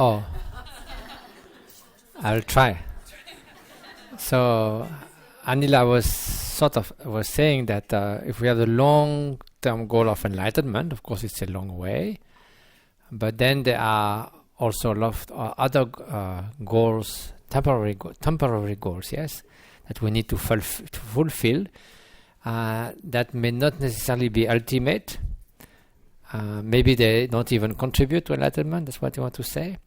Oh, I'll try. So, Anila was saying that if we have the long-term goal of enlightenment, of course it's a long way, but then there are also a lot of other goals, temporary goals, yes, that we need to fulfill, that may not necessarily be ultimate. Maybe they don't even contribute to enlightenment, that's what you want to say.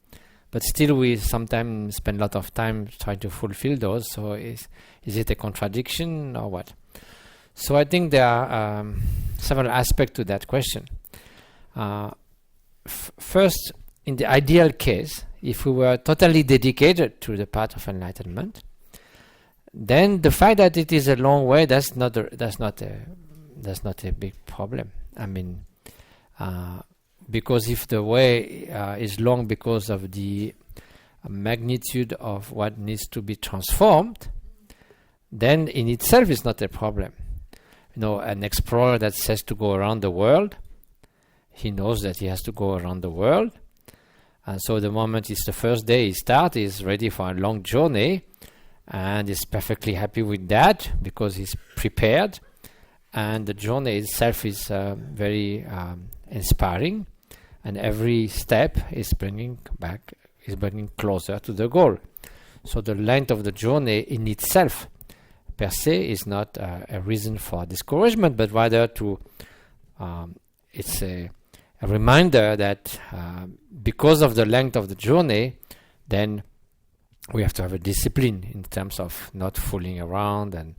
But still we sometimes spend a lot of time trying to fulfill those, so is it a contradiction or what? So I think there are several aspects to that question. First, in the ideal case, if we were totally dedicated to the path of enlightenment, then the fact that it is a long way, that's not a big problem. I mean, because if the way is long because of the magnitude of what needs to be transformed, then in itself is not a problem. You know, an explorer that says to go around the world, he knows that he has to go around the world, and so the moment it's the first day he starts, he's ready for a long journey, and is perfectly happy with that because he's prepared, and the journey itself is very inspiring, and every step is bringing closer to the goal. So the length of the journey in itself per se is not a reason for discouragement, but rather to it's a reminder that because of the length of the journey, then we have to have a discipline in terms of not fooling around, and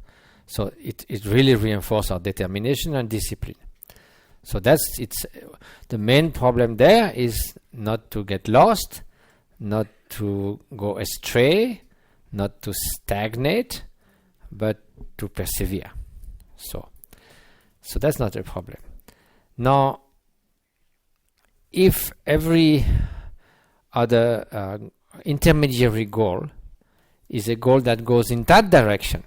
so it really reinforces our determination and discipline. So it's the main problem there is not to get lost, not to go astray, not to stagnate, but to persevere. So that's not a problem. Now, if every other intermediary goal is a goal that goes in that direction,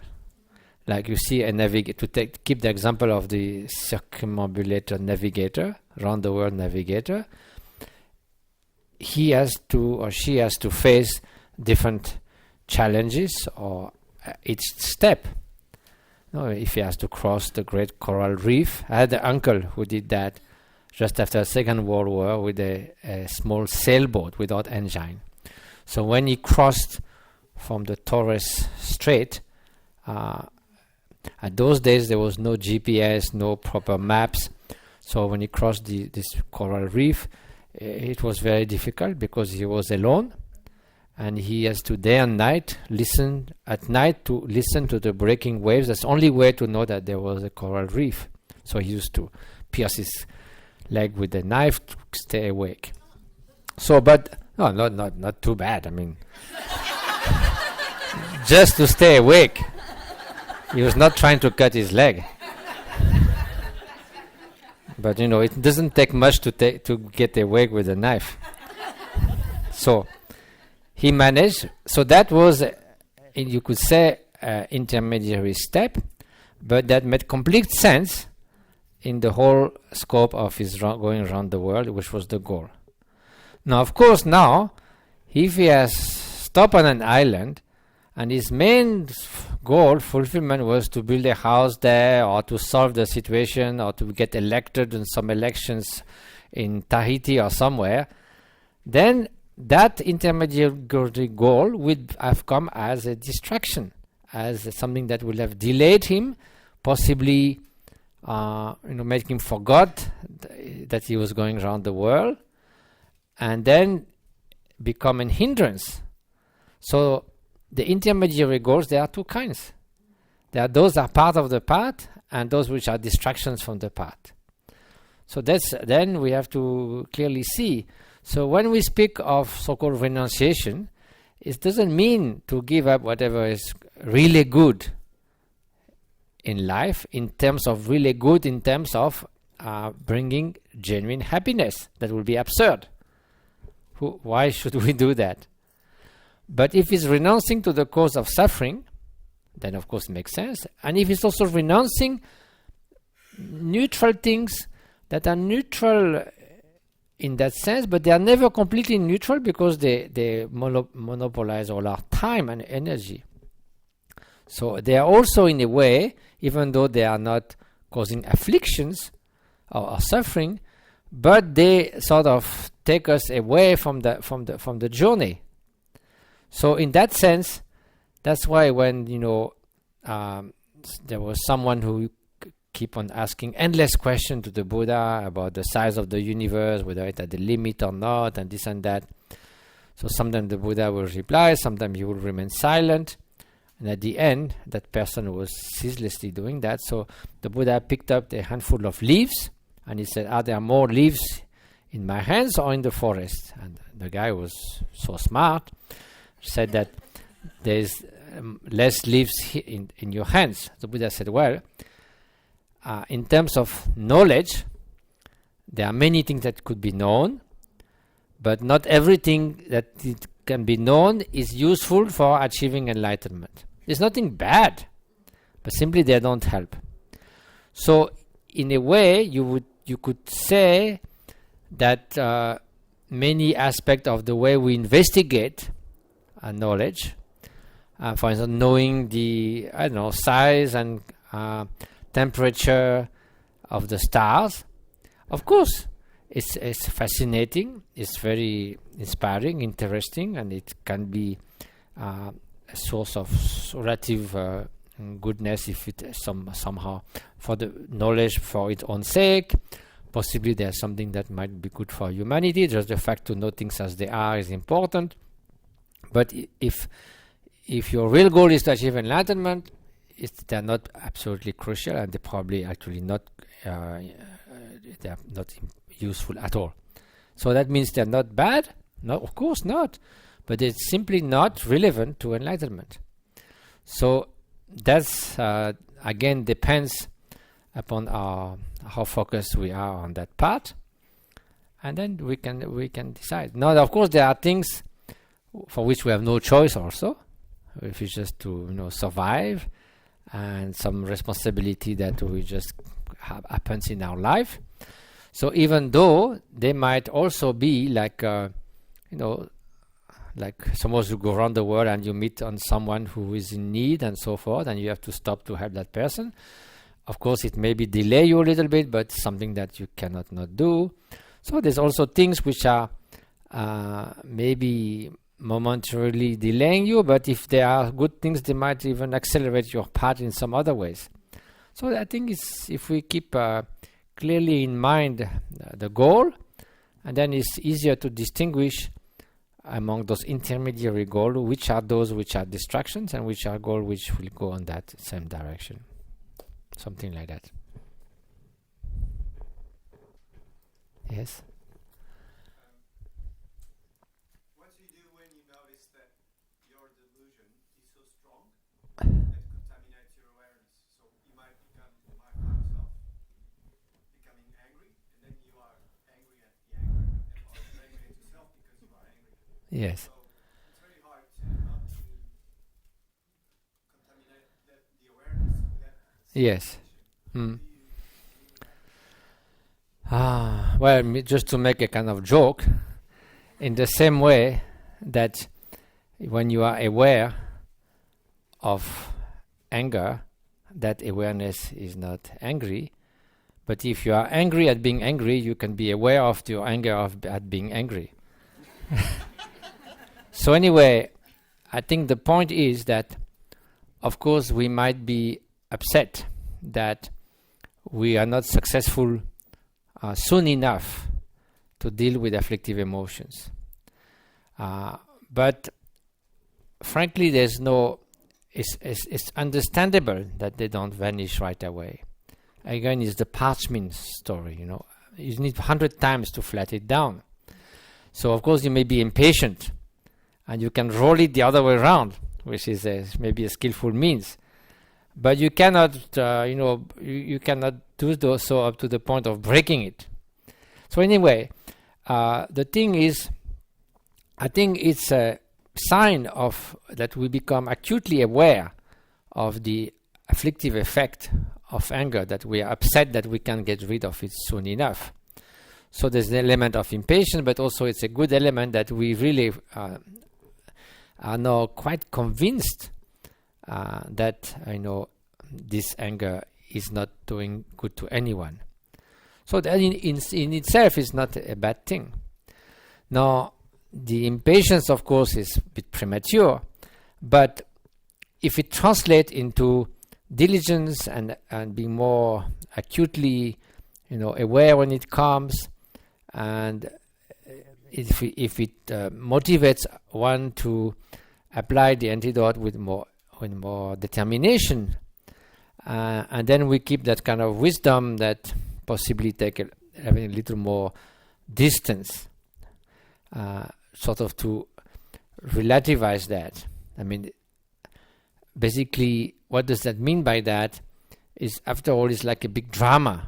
like you see a navigator, keep the example of the circumambulator navigator, round the world navigator, he has to or she has to face different challenges or each step. If he has to cross the Great Coral Reef, I had an uncle who did that just after the Second World War with a small sailboat without engine. So when he crossed from the Torres Strait, at those days there was no GPS, no proper maps. So when he crossed this coral reef, it was very difficult because he was alone, and he has to day and night listen to the breaking waves. That's the only way to know that there was a coral reef. So he used to pierce his leg with a knife to stay awake. So, but no, not too bad. I mean, just to stay awake. He was not trying to cut his leg. But it doesn't take much to get awake with a knife. So he managed. So that was, you could say, intermediary step, but that made complete sense in the whole scope of his going around the world, which was the goal. Now, of course, if he has stopped on an island, and his main goal, fulfillment, was to build a house there, or to solve the situation, or to get elected in some elections in Tahiti or somewhere, then that intermediary goal would have come as a distraction, as something that would have delayed him, possibly make him forget that he was going around the world, and then become an hindrance. So the intermediary goals, there are two kinds. There are those that are part of the path, and those which are distractions from the path. So then we have to clearly see. So when we speak of so-called renunciation, it doesn't mean to give up whatever is really good in life, in terms of really good, in terms of bringing genuine happiness. That would be absurd. Why should we do that? But if it's renouncing to the cause of suffering, then of course it makes sense. And if it's also renouncing neutral things that are neutral in that sense, but they are never completely neutral because they monopolize all our time and energy. So they are also, in a way, even though they are not causing afflictions or suffering, but they sort of take us away from the journey. So in that sense, that's why when there was someone who keep on asking endless questions to the Buddha about the size of the universe, whether it's at the limit or not, and this and that. So sometimes the Buddha will reply, sometimes he will remain silent. And at the end, that person was ceaselessly doing that. So the Buddha picked up a handful of leaves and he said, are there more leaves in my hands or in the forest? And the guy was so smart, said that there's less leaves in your hands. The Buddha said, well, in terms of knowledge, there are many things that could be known, but not everything that it can be known is useful for achieving enlightenment. There's nothing bad, but simply they don't help. So, in a way, you could say that many aspects of the way we investigate knowledge, for instance, knowing the size and temperature of the stars, of course, it's fascinating, it's very inspiring, interesting, and it can be a source of relative goodness if it somehow for the knowledge for its own sake. Possibly there's something that might be good for humanity. Just the fact to know things as they are is important. But if your real goal is to achieve enlightenment, they're not absolutely crucial, and they're probably actually not they're not useful at all. So that means they're not bad? No, of course not. But it's simply not relevant to enlightenment. So that's again depends upon how focused we are on that part, and then we can decide. Now, of course, there are things for which we have no choice. Also, if it's just to survive, and some responsibility that we just happens in our life. So even though they might also be like like suppose you go around the world and you meet on someone who is in need and so forth, and you have to stop to help that person. Of course, it may be delay you a little bit, but something that you cannot not do. So there's also things which are maybe momentarily delaying you, but if they are good things, they might even accelerate your path in some other ways. So I think it's if we keep clearly in mind the goal, and then it's easier to distinguish among those intermediary goals, which are those which are distractions and which are goals which will go in that same direction. Something like that. Yes? What do you do when you notice that your delusion is so strong that it contaminates your awareness? So you might find yourself becoming angry, and then you are angry at the anger, or angry at yourself because you are angry. Yes. So it's very hard to not to contaminate the awareness with that. Yes. Well, just to make a kind of joke, in the same way that when you are aware of anger, that awareness is not angry. But if you are angry at being angry, you can be aware of your anger at being angry. So anyway, I think the point is that, of course, we might be upset that we are not successful soon enough to deal with afflictive emotions. But frankly, it's understandable that they don't vanish right away. Again, it's the parchment story, You need 100 times to flat it down. So, of course, you may be impatient, and you can roll it the other way around, which is maybe a skillful means. But you cannot, you cannot do so up to the point of breaking it. So anyway, the thing is, I think it's a sign of that we become acutely aware of the afflictive effect of anger, that we are upset that we can't get rid of it soon enough. So there's an element of impatience, but also it's a good element that we really are now quite convinced that this anger is not doing good to anyone. So that in itself is not a bad thing. Now, the impatience, of course, is a bit premature, but if it translates into diligence and being more acutely, aware when it comes, and if it motivates one to apply the antidote with more determination, and then we keep that kind of wisdom that possibly having a little more distance, sort of to relativize that. I mean, basically, what does that mean by that? Is after all, it's like a big drama.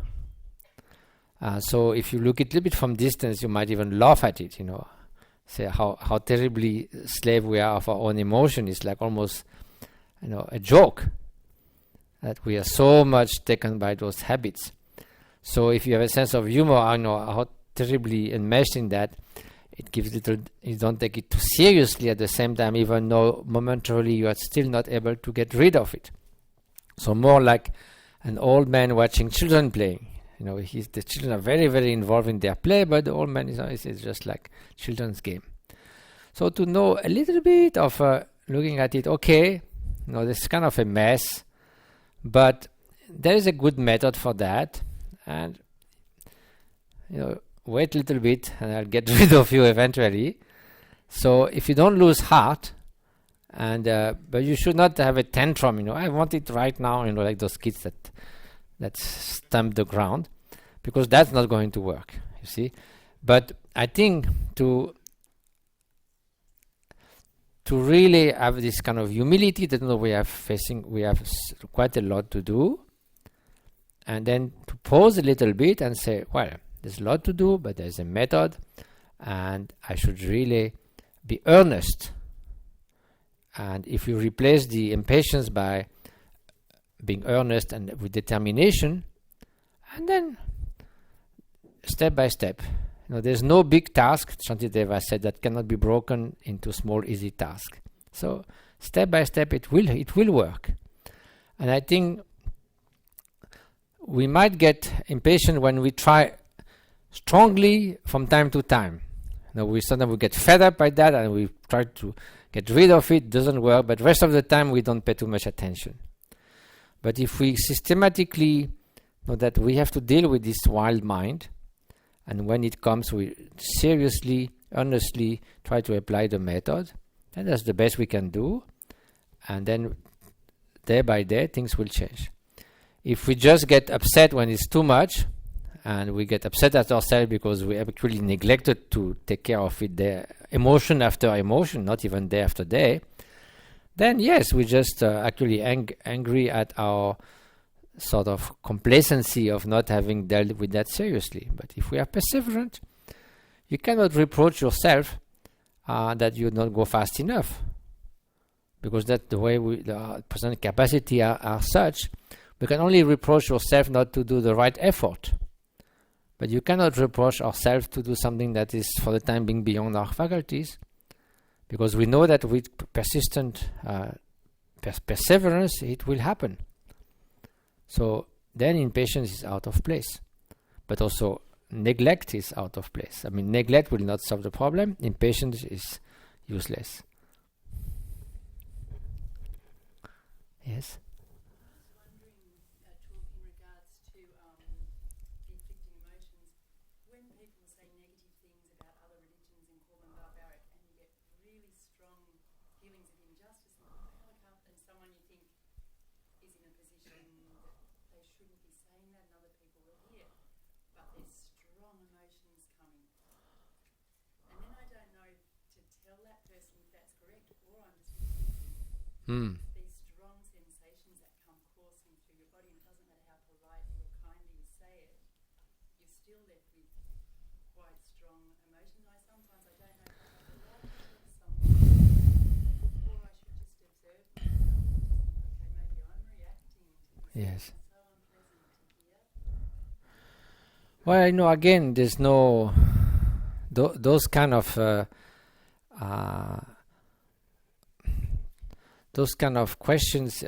So if you look at it a little bit from distance, you might even laugh at it. Say how terribly slave we are of our own emotion. It's like almost, a joke that we are so much taken by those habits. So if you have a sense of humor, I know how terribly enmeshed in that, it gives you don't take it too seriously at the same time, even though momentarily you are still not able to get rid of it. So more like an old man watching children playing. The children are very, very involved in their play, but the old man is just like children's game. So to know a little bit of looking at it, okay, this is kind of a mess, but there is a good method for that, and wait a little bit and I'll get rid of you eventually. So if you don't lose heart, and but you should not have a tantrum, I want it right now, like those kids that stamp the ground, because that's not going to work, you see. But I think to really have this kind of humility that we have quite a lot to do, and then to pause a little bit and say, well, there's a lot to do, but there's a method, and I should really be earnest. And if you replace the impatience by being earnest and with determination, and then step by step, there's no big task, Shantideva said, that cannot be broken into small, easy tasks. So step by step, it will work. And I think we might get impatient when we try strongly from time to time. Sometimes we get fed up by that and we try to get rid of it. Doesn't work, but the rest of the time we don't pay too much attention. But if we systematically know that we have to deal with this wild mind, and when it comes, we seriously, earnestly try to apply the method, and that's the best we can do, and then day by day things will change. If we just get upset when it's too much, and we get upset at ourselves because we have actually neglected to take care of it, emotion after emotion, not even day after day, then yes, we just actually angry at our sort of complacency of not having dealt with that seriously. But if we are perseverant, you cannot reproach yourself that you not go fast enough, because that's the way the present capacity are such. We can only reproach yourself not to do the right effort, but you cannot reproach ourselves to do something that is for the time being beyond our faculties, because we know that with persistent perseverance it will happen. So then impatience is out of place, but also neglect is out of place. I mean, neglect will not solve the problem. Impatience is useless. Yes? These strong sensations that come coursing through your body, and it doesn't matter how politely or kindly you say it, you're still left with quite strong emotions. Sometimes I don't know if I have the right to tell someone, or I should just observe myself. Okay, maybe I'm reacting to this. Yes. So unpleasant to hear. Well, again, there's no those kind of questions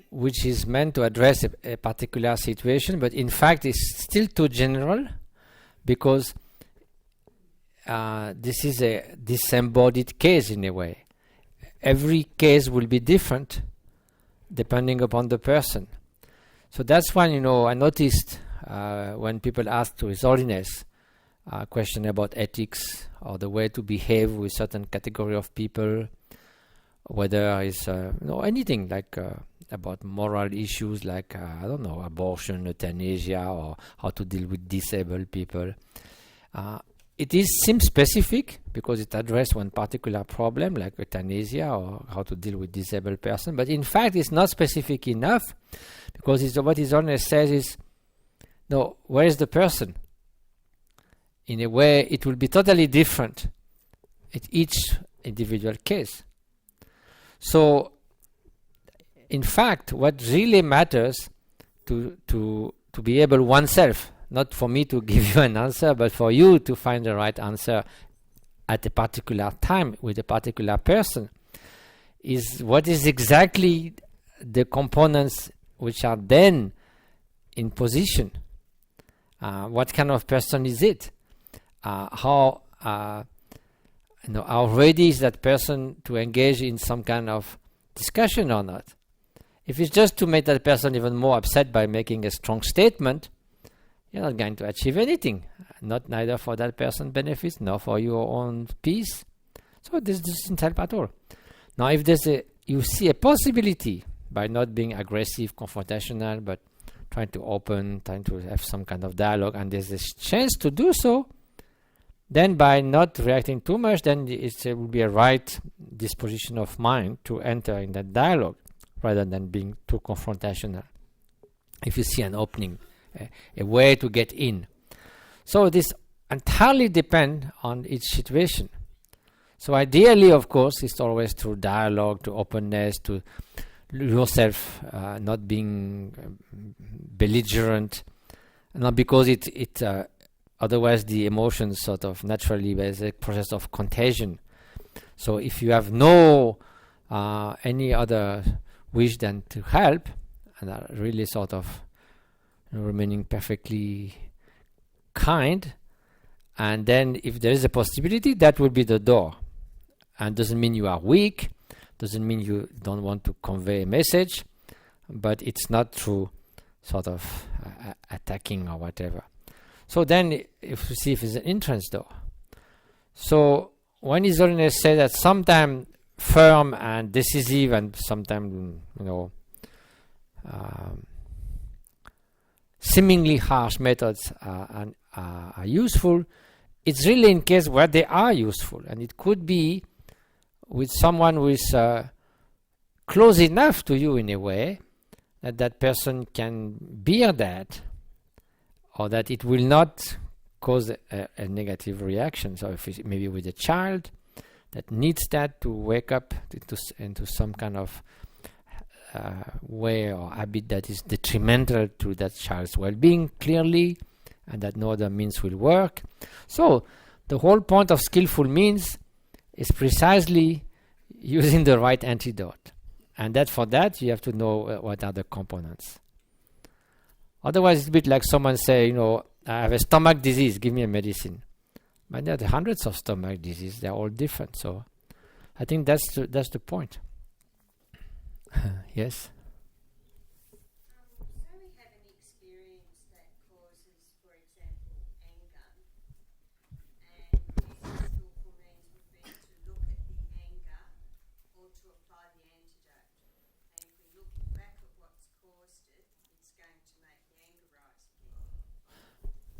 which is meant to address a particular situation, but in fact it's still too general, because this is a disembodied case in a way. Every case will be different depending upon the person. So that's why, I noticed when people ask to His Holiness a question about ethics or the way to behave with certain category of people, whether it's anything like about moral issues like abortion, euthanasia, or how to deal with disabled people. It seems specific because it addresses one particular problem like euthanasia or how to deal with disabled person, but in fact it's not specific enough, because what His Holiness says is, no, where is the person? In a way it will be totally different at each individual case. So in fact what really matters to be able oneself, not for me to give you an answer, but for you to find the right answer at a particular time with a particular person, is what is exactly the components which are then in position. What kind of person is it? How ready is that person to engage in some kind of discussion or not? If it's just to make that person even more upset by making a strong statement, you're not going to achieve anything. Neither for that person benefits, nor for your own peace. So this doesn't help at all. Now, if you see a possibility by not being aggressive, confrontational, but trying to have some kind of dialogue, and there's a chance to do so, then by not reacting too much, then it will be a right disposition of mind to enter in that dialogue, rather than being too confrontational. If you see an opening, a way to get in. So this entirely depends on each situation. So ideally, of course, it's always through dialogue, to openness, to yourself not being belligerent, not because it otherwise the emotions sort of naturally, there's a process of contagion. So if you have no any other wish than to help, and are really sort of remaining perfectly kind, and then if there is a possibility, that will be the door. And doesn't mean you are weak, doesn't mean you don't want to convey a message, but it's not through sort of attacking or whatever. So then if you see if it's an entrance door. So when His Holiness said that sometimes firm and decisive and sometimes seemingly harsh methods are useful, it's really in case where they are useful, and it could be with someone who is close enough to you in a way that person can bear that, or that it will not cause a negative reaction. So if it's maybe with a child that needs that to wake up into some kind of way or habit that is detrimental to that child's well-being, clearly, and that no other means will work. So the whole point of skillful means is precisely using the right antidote, and that for that you have to know what are the components. Otherwise, it's a bit like someone say, I have a stomach disease, give me a medicine. But there are hundreds of stomach diseases; they're all different. So, I think that's the point. Yes. So we have an experience that causes, for example, anger, and using skillful means would be to look at the anger or to apply the antidote. And if we look back at what's caused it, it's going to make the anger rise again.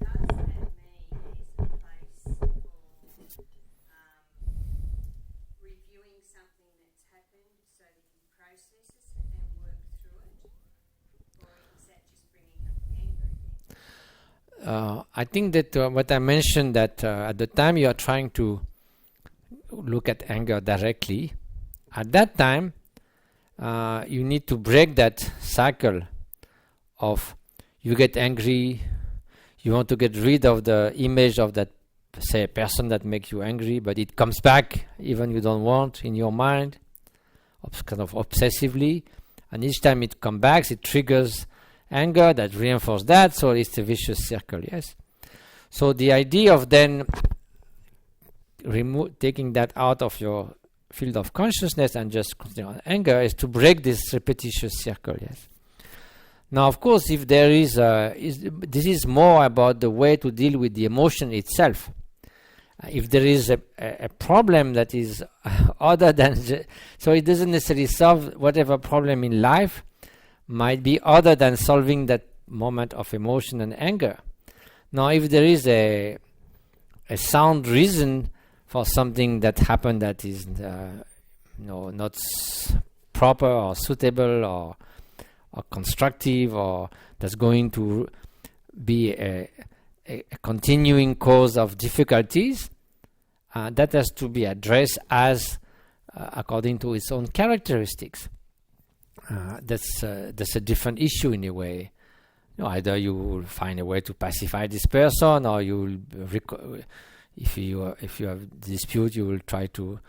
Does that mean there's a place for reviewing something that's happened so that you process it and work through it? Or is that just bringing up the anger again? I think that what I mentioned, that at the time you are trying to look at anger directly, at that time you need to break that cycle of you get angry, you want to get rid of the image of that, say, person that makes you angry, but it comes back even you don't want in your mind, kind of obsessively, and each time it comes back, it triggers anger that reinforces that, so it's a vicious circle, yes. So the idea of then taking that out of your field of consciousness and just concentrating on anger is to break this repetitious circle, yes. Now, of course, if there is this is more about the way to deal with the emotion itself. If there is a problem that is other than, so it doesn't necessarily solve whatever problem in life might be other than solving that moment of emotion and anger. Now, if there is a sound reason for something that happened that is not proper or suitable or constructive, or that's going to be a continuing cause of difficulties, that has to be addressed as according to its own characteristics. That's a different issue in a way. Either you will find a way to pacify this person, or you will if you have dispute, you will try to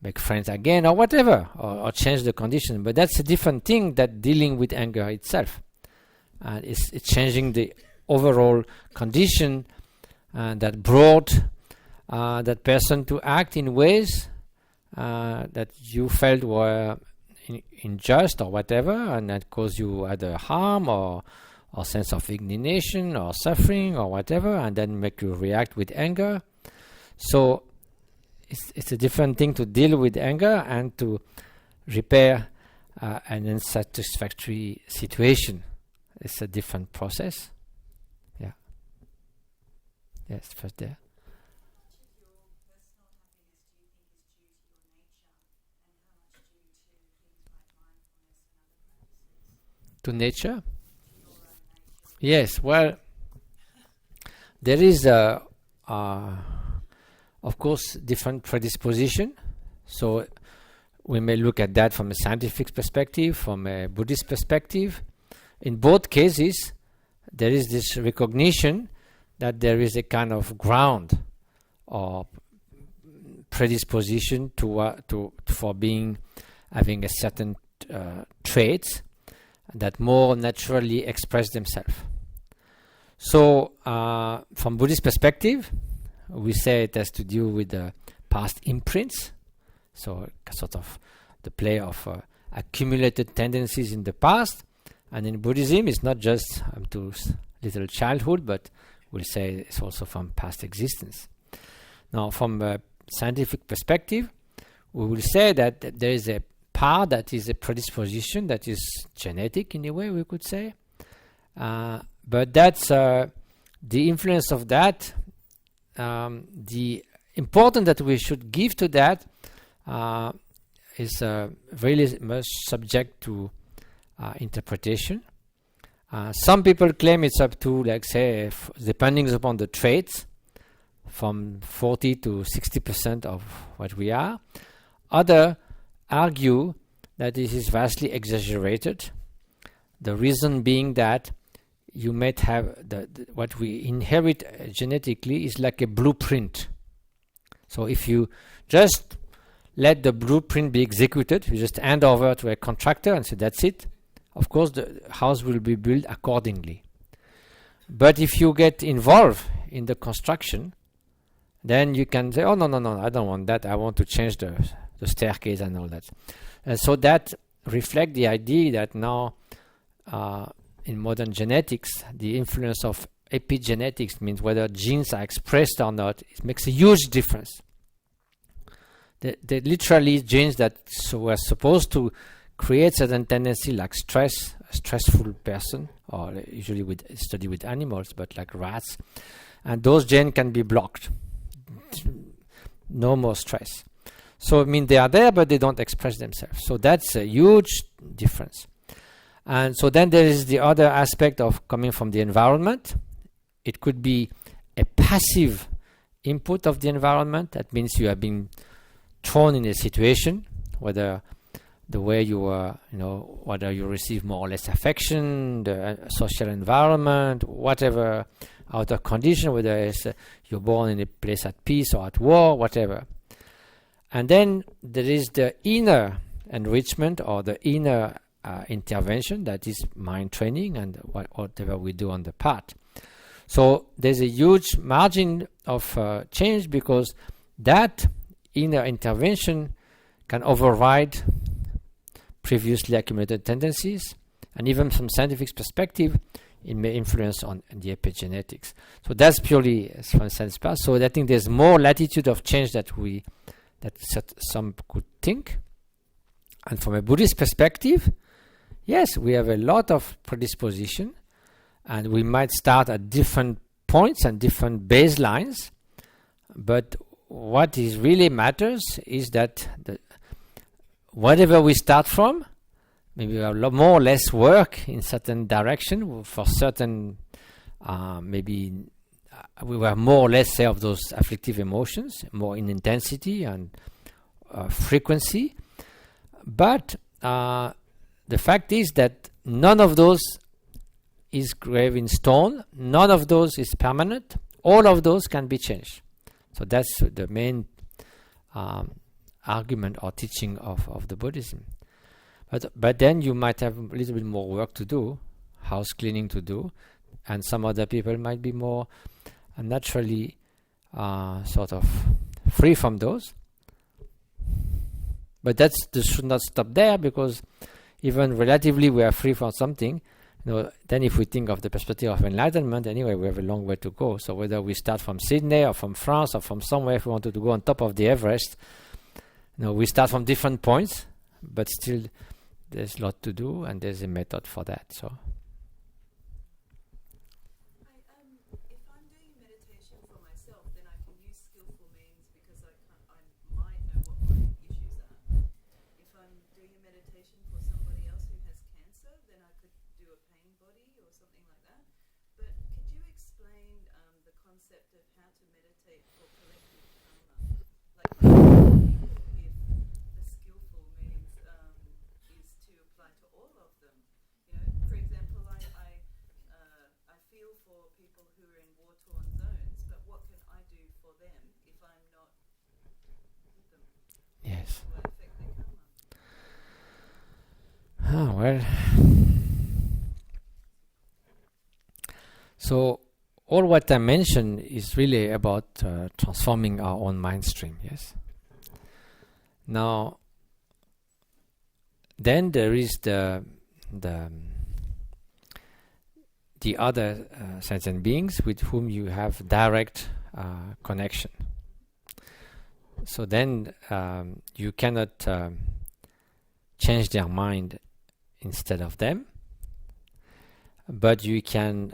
make friends again, or whatever, or change the condition. But that's a different thing than dealing with anger itself. It's changing the overall condition that brought that person to act in ways that you felt were unjust or whatever, and that caused you either harm or sense of indignation or suffering or whatever, and then make you react with anger. So it's a different thing to deal with anger and to repair an unsatisfactory situation. It's a different process. Yeah. Yes, first there. To nature? Yes, well, there is of course, different predisposition. So we may look at that from a scientific perspective, from a Buddhist perspective. In both cases, there is this recognition that there is a kind of ground or predisposition for having a certain traits that more naturally express themselves. So, from Buddhist perspective, we say it has to do with the past imprints, so sort of the play of accumulated tendencies in the past. And in Buddhism, it's not just to little childhood, but we'll say it's also from past existence. Now, from a scientific perspective, we will say that there is a part that is a predisposition that is genetic in a way, we could say. But that's the influence of that. The importance that we should give to that is really much subject to interpretation. Some people claim it's up to, like say, depending upon the traits, from 40 to 60% of what we are. Others argue that this is vastly exaggerated. The reason being that you might have what we inherit genetically is like a blueprint. So if you just let the blueprint be executed, you just hand over to a contractor and say that's it, of course the house will be built accordingly. But if you get involved in the construction, then you can say, oh no, I don't want that, I want to change the staircase and all that. And so that reflects the idea that now in modern genetics, the influence of epigenetics, means whether genes are expressed or not, it makes a huge difference. They're literally genes that were supposed to create certain tendency like stress, a stressful person, or usually with study with animals, but like rats, and those genes can be blocked. No more stress. So I mean they are there, but they don't express themselves. So that's a huge difference. And so then there is the other aspect of coming from the environment. It could be a passive input of the environment. That means you have been thrown in a situation, whether the way you are, whether you receive more or less affection, the social environment, whatever outer condition, whether it's you're born in a place at peace or at war, whatever. And then there is the inner enrichment or the inner intervention, that is mind training and whatever we do on the path. So there's a huge margin of change, because that inner intervention can override previously accumulated tendencies, and even from scientific perspective, it may influence on the epigenetics. So that's purely from science path. So I think there's more latitude of change that some could think. And from a Buddhist perspective, yes, we have a lot of predisposition, and we might start at different points and different baselines, but what is really matters is that whatever we start from, maybe we have more or less work in certain direction for certain, maybe we were more or less, say, of those afflictive emotions, more in intensity and frequency. But the fact is that none of those is grave in stone, none of those is permanent, all of those can be changed. So that's the main argument or teaching of the Buddhism. But then you might have a little bit more work to do, house cleaning to do, and some other people might be more naturally sort of free from those. But this should not stop there, because even relatively we are free from something. Then if we think of the perspective of enlightenment, anyway, we have a long way to go. So whether we start from Sydney or from France or from somewhere, if we wanted to go on top of the Everest, we start from different points, but still there's a lot to do, and there's a method for that. So. If I'm doing meditation for myself, then I can use skillful means, because I might know what my issues are. If I'm doing a meditation for somebody else who has cancer, then I could do a pain body or something like that. But could you explain the concept of how to meditate for collective karma? Like, if the skillful means is to apply to all of them. For example, I feel for people who are in war-torn zones, but what can I do for them if I'm not with them? Yes. Will I affect their karma? Well. So all what I mentioned is really about transforming our own mind stream. Yes. Now, then there is the other sentient beings with whom you have direct connection. So then you cannot change their mind instead of them, but you can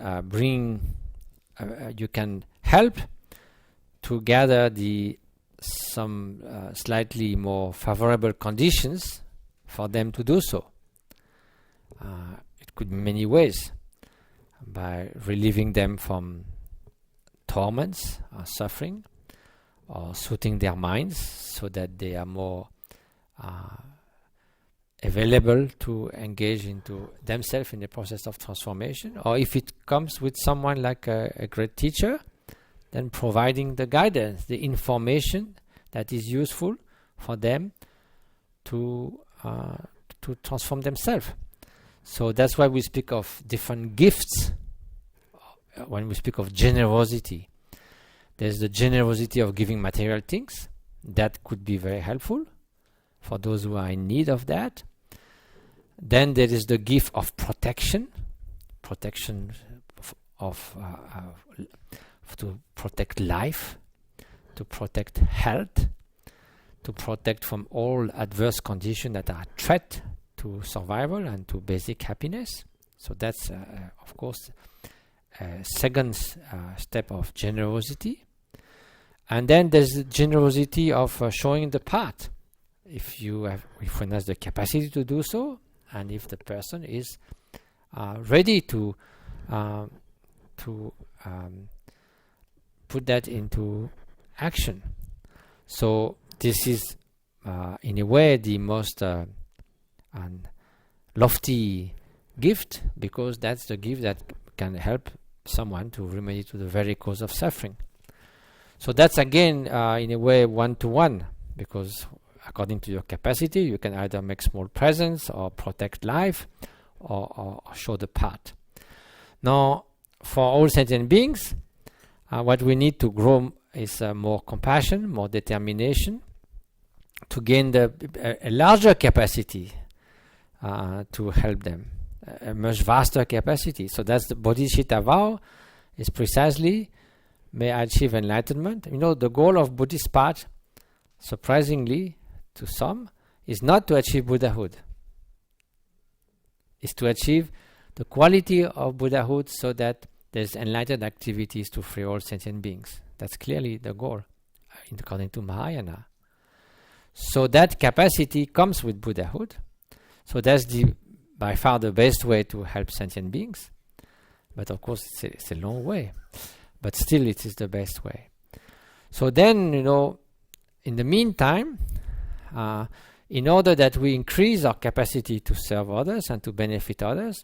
you can help to gather some slightly more favorable conditions for them to do so. It could be many ways, by relieving them from torments or suffering, or soothing their minds so that they are more available to engage into themselves in the process of transformation. Or if it comes with someone like a great teacher, then providing the guidance, the information that is useful for them to transform themselves. So that's why we speak of different gifts when we speak of generosity. There's the generosity of giving material things. That could be very helpful for those who are in need of that. Then there is the gift of protection to protect life, to protect health, to protect from all adverse conditions that are a threat to survival and to basic happiness. So that's, of course, a second step of generosity. And then there's the generosity of showing the path. If one has the capacity to do so, and if the person is ready to put that into action. So this is, in a way, the most and lofty gift, because that's the gift that can help someone to remedy to the very cause of suffering. So that's again in a way one-to-one, because according to your capacity you can either make small presents or protect life or show the path. Now for all sentient beings, what we need to grow is more compassion, more determination, to gain a larger capacity to help them, a much vaster capacity. So that's the Bodhisattva vow, is precisely, may I achieve enlightenment. You know, the goal of Buddhist path, surprisingly to some, is not to achieve Buddhahood. It's to achieve the quality of Buddhahood so that there's enlightened activities to free all sentient beings. That's clearly the goal, according to Mahayana. So that capacity comes with Buddhahood. So that's by far the best way to help sentient beings. But of course it's a long way. But still it is the best way. So then, you know, in the meantime, in order that we increase our capacity to serve others and to benefit others,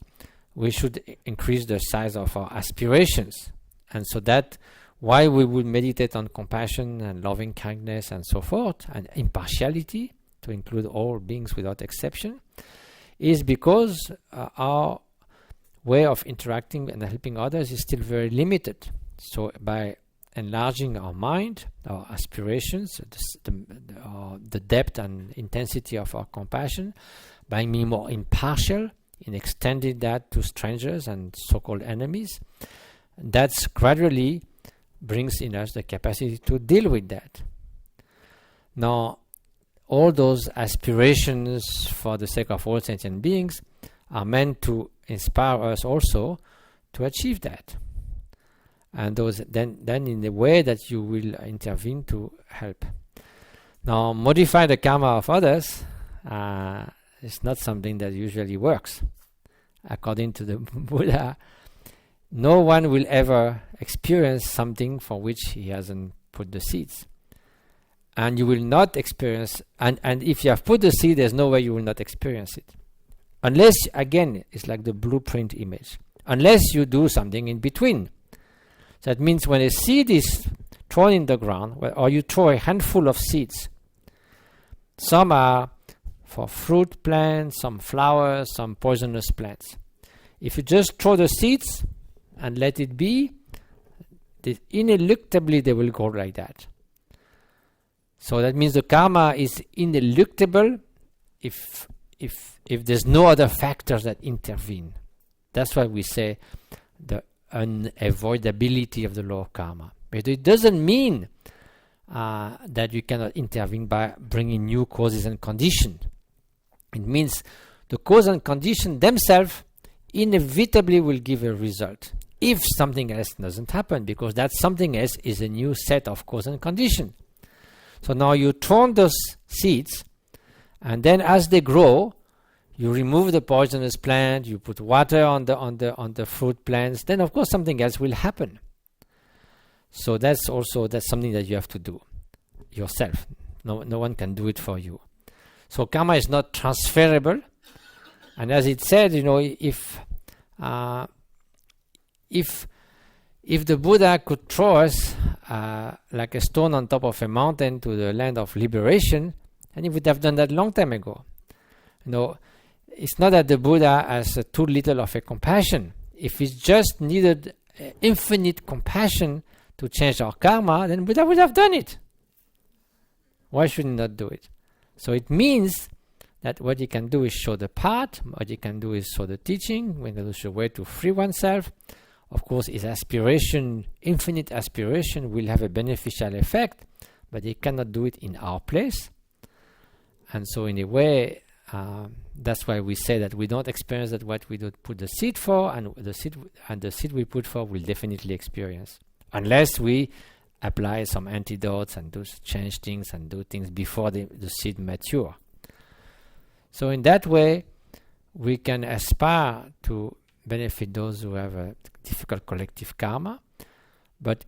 we should increase the size of our aspirations. And so that why we would meditate on compassion and loving kindness and so forth, and impartiality, to include all beings without exception, is because our way of interacting and helping others is still very limited. So by enlarging our mind, our aspirations, the depth and intensity of our compassion, by being more impartial in extending that to strangers and so-called enemies, that's gradually brings in us the capacity to deal with that. Now, all those aspirations for the sake of all sentient beings are meant to inspire us also to achieve that. And those then in the way that you will intervene to help. Now, modify the karma of others is not something that usually works. According to the Buddha, no one will ever experience something for which he hasn't put the seeds. And you will not experience, and if you have put the seed, there's no way you will not experience it. Unless, again, it's like the blueprint image. Unless you do something in between. That means when a seed is thrown in the ground, or you throw a handful of seeds, some are for fruit plants, some flowers, some poisonous plants. If you just throw the seeds and let it be, ineluctably they will go like that. So that means the karma is ineluctable if there's no other factors that intervene. That's why we say the unavoidability of the law of karma. But it doesn't mean that you cannot intervene by bringing new causes and conditions. It means the cause and condition themselves inevitably will give a result if something else doesn't happen, because that something else is a new set of cause and condition. So now you throw those seeds, and then as they grow, you remove the poisonous plant, you put water on the fruit plants, then of course something else will happen. So that's something that you have to do yourself. No one can do it for you. So karma is not transferable, and as it said, you know, if the Buddha could throw us like a stone on top of a mountain to the land of liberation, and he would have done that long time ago. You know, it's not that the Buddha has too little of a compassion. If he just needed infinite compassion to change our karma, then Buddha would have done it. Why should he not do it? So it means that what he can do is show the path, what he can do is show the teaching, when there's a way to free oneself. Of course, his aspiration, infinite aspiration, will have a beneficial effect, but he cannot do it in our place. And so in a way, that's why we say that we don't experience that what we don't put the seed for, and the seed we put for will definitely experience. Unless we apply some antidotes and change things and do things before the seed mature. So in that way, we can aspire to benefit those who have a difficult collective karma, but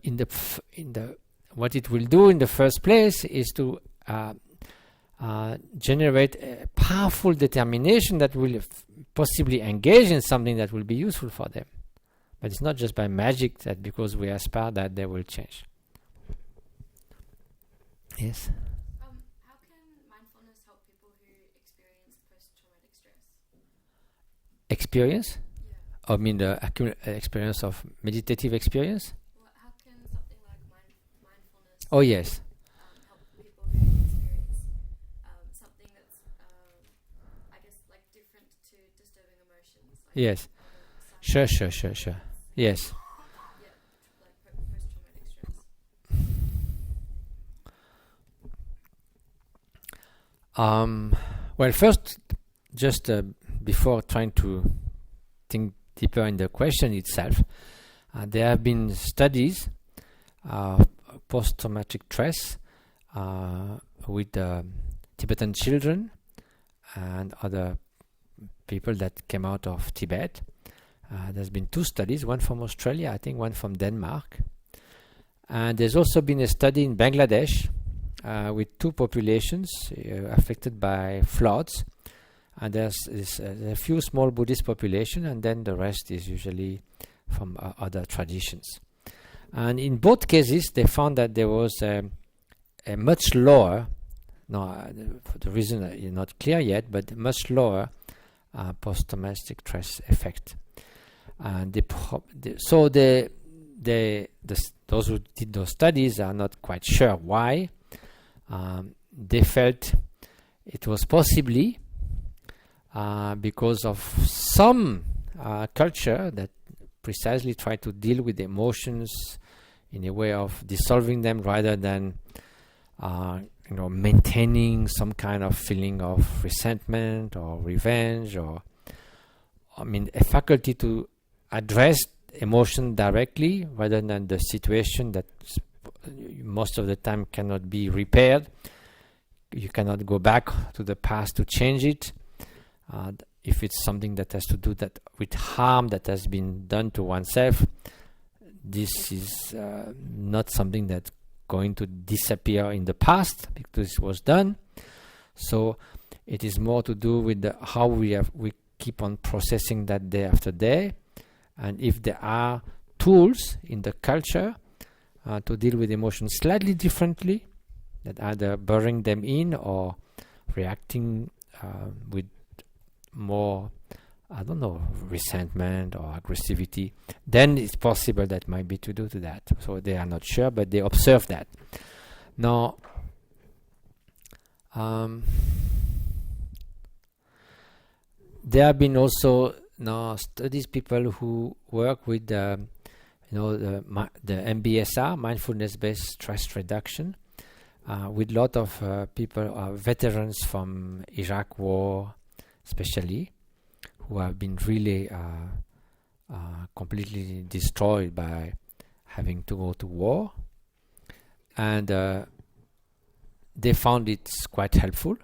what it will do in the first place is to generate a powerful determination that will possibly engage in something that will be useful for them. But it's not just by magic that because we aspire that they will change. Yes? How can mindfulness help people who experience post-traumatic stress? Experience? Yeah. I mean the experience of meditative experience? Well, how can something like mindfulness Oh yes. help people who experience something that's, I guess, like different to disturbing emotions? Like Yes. Sure. Yes. Yeah, like post-traumatic stress. Well, first, just before trying to think deeper in the question itself, there have been studies of post-traumatic stress with Tibetan children and other people that came out of Tibet. There's been 2 studies, one from Australia, I think one from Denmark. And there's also been a study in Bangladesh with 2 populations affected by floods. And there's a few small Buddhist population, and then the rest is usually from other traditions. And in both cases, they found that there was a much lower, the reason is not clear yet, but much lower post-traumatic stress effect. And those who did those studies are not quite sure why. They felt it was possibly because of some culture that precisely try to deal with emotions in a way of dissolving them rather than maintaining some kind of feeling of resentment or revenge, or a faculty to address emotion directly rather than the situation that most of the time cannot be repaired. You cannot go back to the past to change it. If it's something that has to do that with harm that has been done to oneself, this is not something that's going to disappear in the past because it was done. So it is more to do with how we keep on processing that day after day, and if there are tools in the culture to deal with emotions slightly differently, that either burying them in or reacting with more, resentment or aggressivity, then it's possible that might be to do to that. So they are not sure, but they observe that. Now, there have been also studies, people who work with the MBSR, mindfulness-based stress reduction, with a lot of people, veterans from Iraq war, especially, who have been really completely destroyed by having to go to war, and they found it's quite helpful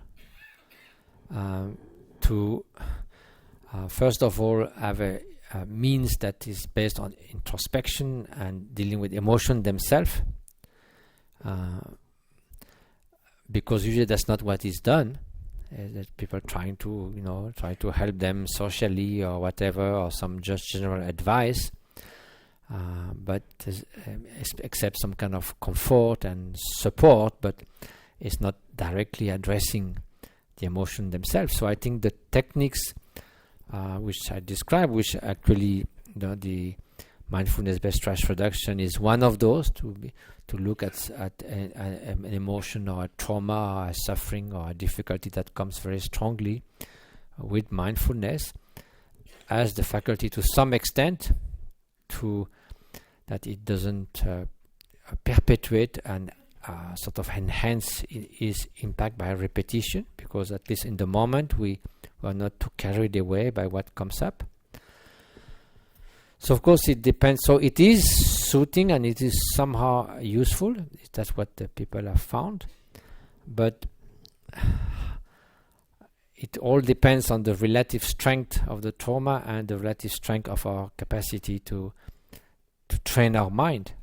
to first of all have a means that is based on introspection and dealing with emotion themselves, because usually that's not what is done. That people trying to help them socially or whatever, or some just general advice, but accept some kind of comfort and support, but it's not directly addressing the emotion themselves. So I think the techniques which I described, which actually the mindfulness-based stress reduction is one of those, to look at an emotion or a trauma or a suffering or a difficulty that comes very strongly with mindfulness as the faculty to some extent to that it doesn't perpetuate and sort of enhance its impact by repetition, because at least in the moment we are not too carried away by what comes up. So of course it depends. So it is soothing and it is somehow useful. That's what the people have found. But it all depends on the relative strength of the trauma and the relative strength of our capacity to train our mind.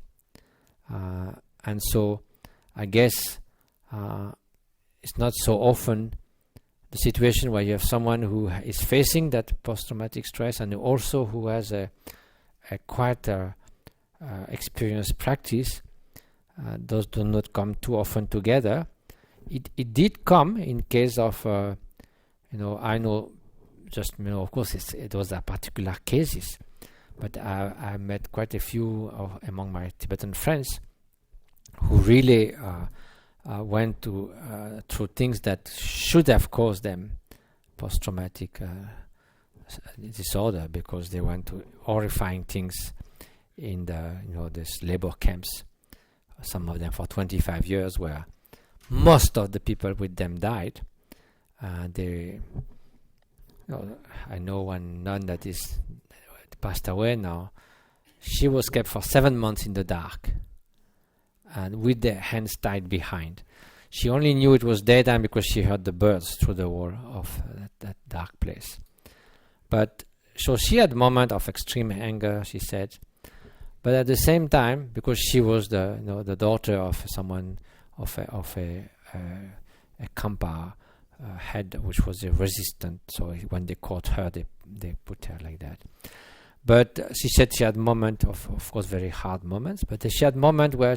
And so I guess it's not so often the situation where you have someone who is facing that post-traumatic stress and also who has a quite experienced practice. Those do not come too often together. It did come in case of, I know, just, of course those are particular cases, but I met quite a few among my Tibetan friends who really went through things that should have caused them post-traumatic disorder, because they went to horrifying things in these labor camps, some of them for 25 years, where most of the people with them died. I know one nun that is passed away now. She was kept for 7 months in the dark and with their hands tied behind. She only knew it was daytime because she heard the birds through the wall of that dark place. But so she had a moment of extreme anger, she said, but at the same time, because she was the daughter of someone of a Kampa head, which was a resistant, so when they caught her, they put her like that. But she said she had moments of course, very hard moments, but she had moments where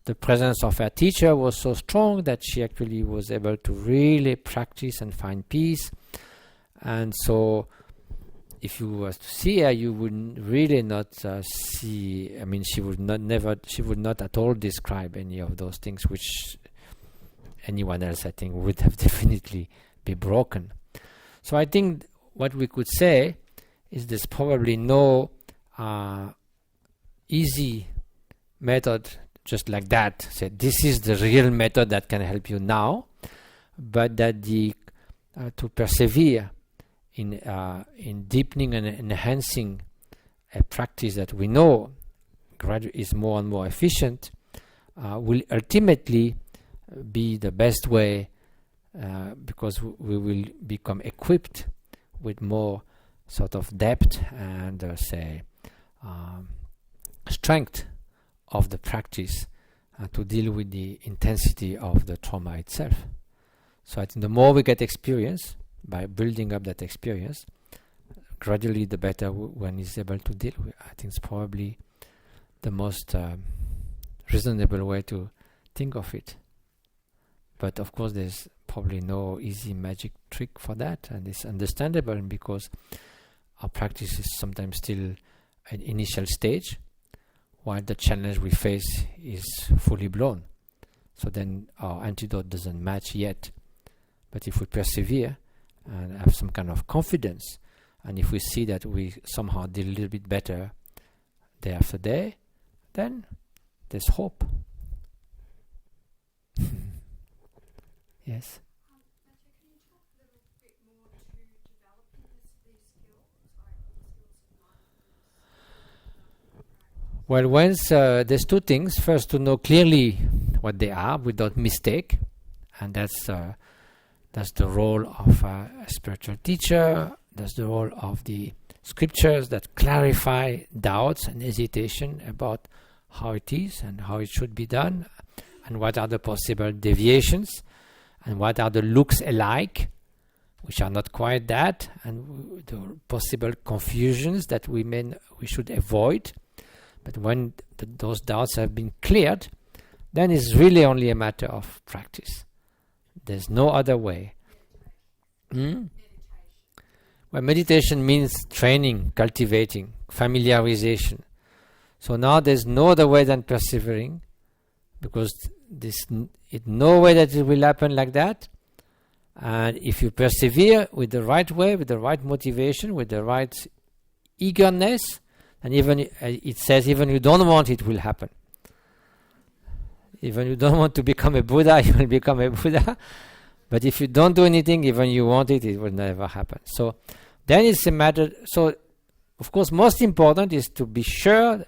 the presence of her teacher was so strong that she actually was able to really practice and find peace. And so if you were to see her, you would really not see, she would not at all describe any of those things which anyone else, I think, would have definitely be broken. So I think what we could say is there's probably no easy method just like that. Say this is the real method that can help you now, but that to persevere in deepening and enhancing a practice that we know gradually is more and more efficient will ultimately be the best way, because we will become equipped with more sort of depth and strength of the practice to deal with the intensity of the trauma itself. So I think the more we get experience by building up that experience, gradually the better one is able to deal with. I think it's probably the most reasonable way to think of it. But of course there's probably no easy magic trick for that, and it's understandable because our practice is sometimes still an initial stage while the challenge we face is fully blown. So then our antidote doesn't match yet. But if we persevere and have some kind of confidence, and if we see that we somehow did a little bit better day after day, then there's hope. Yes? Matthieu, can you talk a little bit more to developing these skills, like skills of mindfulness? Well, once there's two things. First, to know clearly what they are without mistake, and that's the role of a spiritual teacher. That's the role of the scriptures that clarify doubts and hesitation about how it is and how it should be done, and what are the possible deviations, and what are the looks alike, which are not quite that, and the possible confusions that we should avoid. But when those doubts have been cleared, then it's really only a matter of practice. There's no other way. Meditation. Well, meditation means training, cultivating, familiarization. So now there's no other way than persevering, because there's no way that it will happen like that. And if you persevere with the right way, with the right motivation, with the right eagerness, and even it says even you don't want it will happen. Even you don't want to become a Buddha, you will become a Buddha. But if you don't do anything, even you want it, it will never happen. So then it's a matter. So of course, most important is to be sure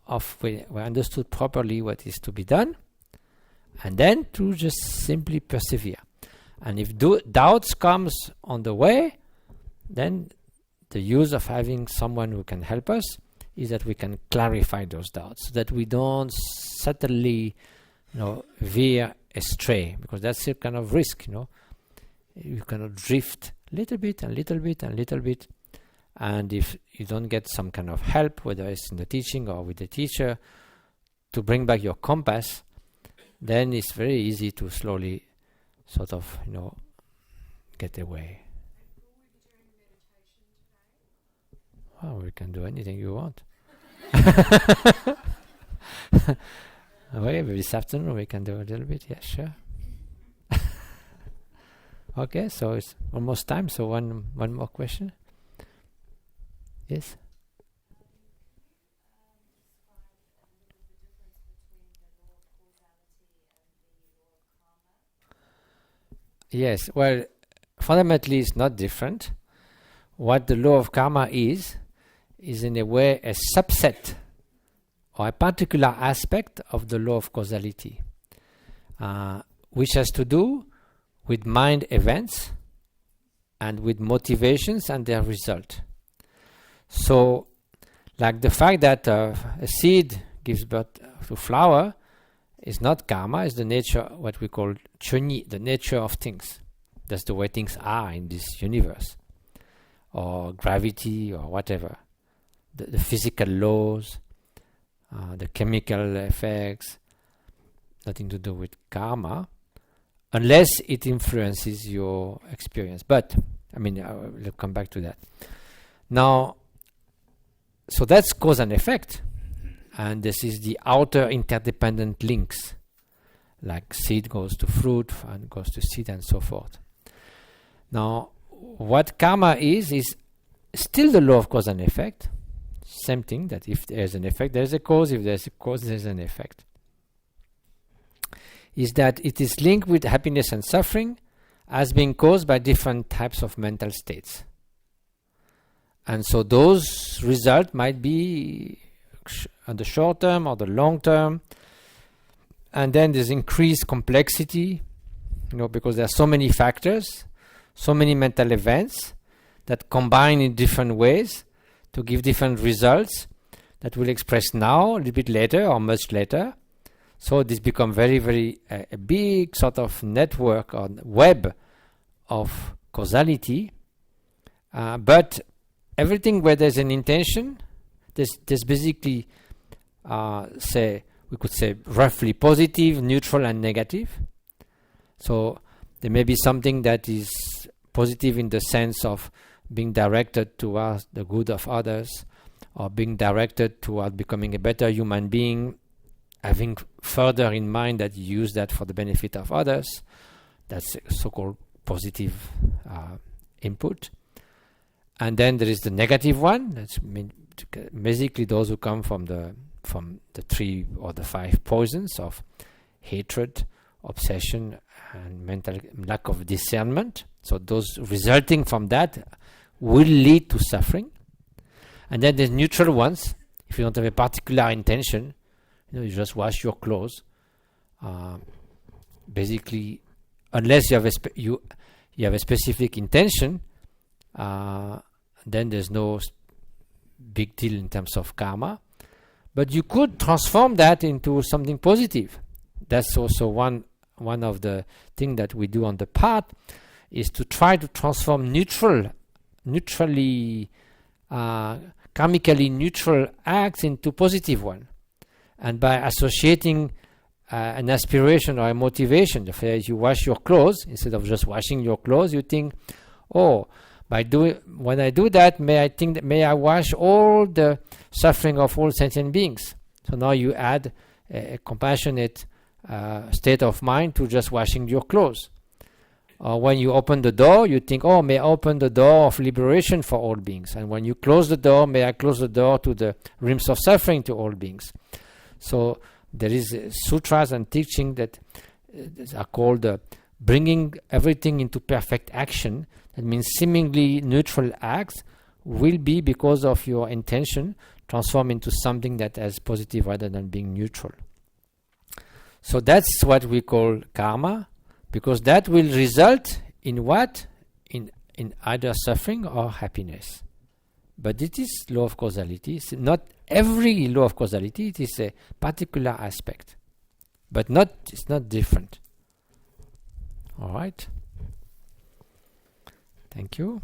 of we understood properly what is to be done, and then to just simply persevere. And if doubts comes on the way, then the use of having someone who can help us is that we can clarify those doubts, so that we don't subtly veer astray, because that's a kind of risk. You cannot drift little bit and little bit and little bit, and if you don't get some kind of help, whether it's in the teaching or with the teacher, to bring back your compass, then it's very easy to slowly sort of get away. Well, we can do anything you want. Okay, maybe this afternoon we can do a little bit. Yeah, sure. Okay, so it's almost time. So one more question. Yes. Yes. Well, fundamentally, it's not different. What the law of karma is in a way a subset or a particular aspect of the law of causality, which has to do with mind events and with motivations and their result. So, like the fact that a seed gives birth to flower is not karma, it's the nature, what we call chunyi, the nature of things. That's the way things are in this universe, or gravity, or whatever. The physical laws, the chemical effects, nothing to do with karma, unless it influences your experience. But, we'll come back to that. Now, so that's cause and effect. And this is the outer interdependent links, like seed goes to fruit and goes to seed and so forth. Now, what karma is still the law of cause and effect. Same thing, that if there's an effect, there's a cause. If there's a cause, there's an effect. Is that it is linked with happiness and suffering as being caused by different types of mental states. And so those results might be on the short term or the long term. And then there's increased complexity, because there are so many factors, so many mental events that combine in different ways to give different results that will express now, a little bit later, or much later. So this becomes very, very a big sort of network or web of causality. But everything where there's an intention, there's basically, we could say roughly positive, neutral, and negative. So there may be something that is positive in the sense of being directed towards the good of others, or being directed toward becoming a better human being, having further in mind that you use that for the benefit of others. That's so-called positive input. And then there is the negative one. That's basically those who come from the 3 or the 5 poisons of hatred, obsession, and mental lack of discernment. So those resulting from that will lead to suffering. And then there's neutral ones. If you don't have a particular intention, you just wash your clothes. Basically, unless you have a specific intention, then there's no big deal in terms of karma. But you could transform that into something positive. That's also one of the things that we do on the path, is to try to transform neutrally, karmically neutral acts into positive one. And by associating an aspiration or a motivation, the fact you wash your clothes, instead of just washing your clothes, you think, when I do that, may I wash all the suffering of all sentient beings. So now you add a compassionate state of mind to just washing your clothes. Or when you open the door, you think, may I open the door of liberation for all beings. And when you close the door, may I close the door to the realms of suffering to all beings. So there is sutras and teaching that are called bringing everything into perfect action. That means seemingly neutral acts will be, because of your intention, transformed into something that is positive rather than being neutral. So that's what we call karma, because that will result in what? In either suffering or happiness. But it is law of causality. It's not every law of causality, it is a particular aspect. but it's not different. All right. Thank you.